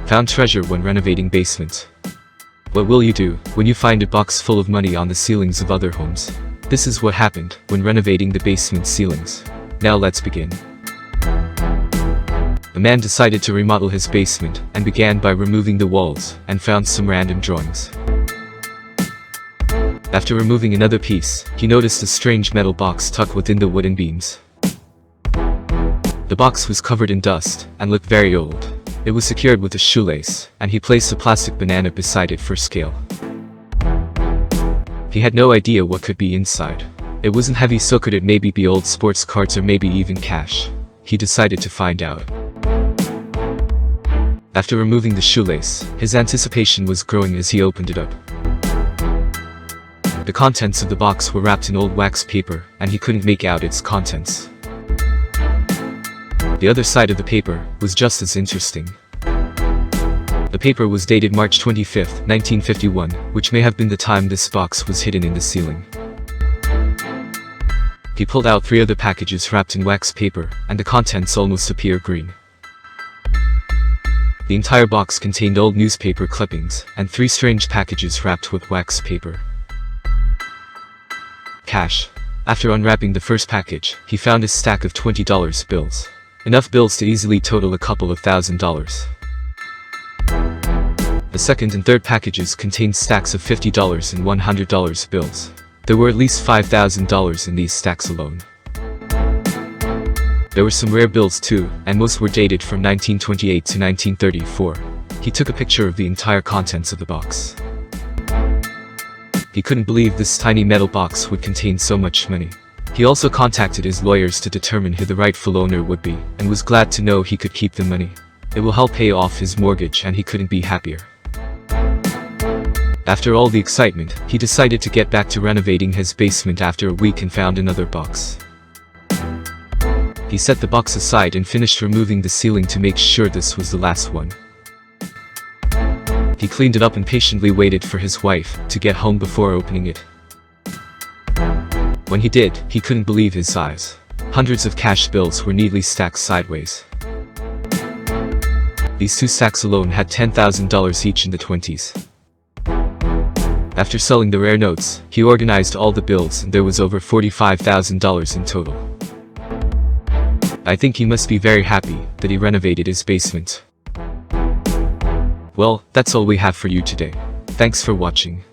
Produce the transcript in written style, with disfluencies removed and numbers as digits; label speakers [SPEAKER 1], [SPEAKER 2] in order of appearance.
[SPEAKER 1] Found treasure when renovating basement. What will you do when you find a box full of money on the ceilings of other homes? This is what happened when renovating the basement ceilings. Now let's begin. The man decided to remodel his basement and began by removing the walls and found some random drawings. After removing another piece, he noticed a strange metal box tucked within the wooden beams. The box was covered in dust and looked very old. It was secured with a shoelace, and he placed a plastic banana beside it for scale. He had no idea what could be inside. It wasn't heavy, so could it maybe be old sports cards or maybe even cash? He decided to find out. After removing the shoelace, his anticipation was growing as he opened it up. The contents of the box were wrapped in old wax paper, and he couldn't make out its contents. The other side of the paper was just as interesting. The paper was dated March 25, 1951, which may have been the time this box was hidden in the ceiling. He pulled out 3 other packages wrapped in wax paper, and the contents almost appear green. The entire box contained old newspaper clippings, and 3 strange packages wrapped with wax paper. Cash. After unwrapping the first package, he found a stack of $20 bills. Enough bills to easily total a couple of $1,000s. The second and third packages contained stacks of $50 and $100 bills. There were at least $5,000 in these stacks alone. There were some rare bills too, and most were dated from 1928 to 1934. He took a picture of the entire contents of the box. He couldn't believe this tiny metal box would contain so much money. He also contacted his lawyers to determine who the rightful owner would be, and was glad to know he could keep the money. It will help pay off his mortgage, and he couldn't be happier. After all the excitement, he decided to get back to renovating his basement after a week and found another box. He set the box aside and finished removing the ceiling to make sure this was the last one. He cleaned it up and patiently waited for his wife to get home before opening it. When he did, he couldn't believe his eyes. Hundreds of cash bills were neatly stacked sideways. These 2 stacks alone had $10,000 each in the 20s. After selling the rare notes, he organized all the bills and there was over $45,000 in total. I think he must be very happy that he renovated his basement. Well, that's all we have for you today. Thanks for watching.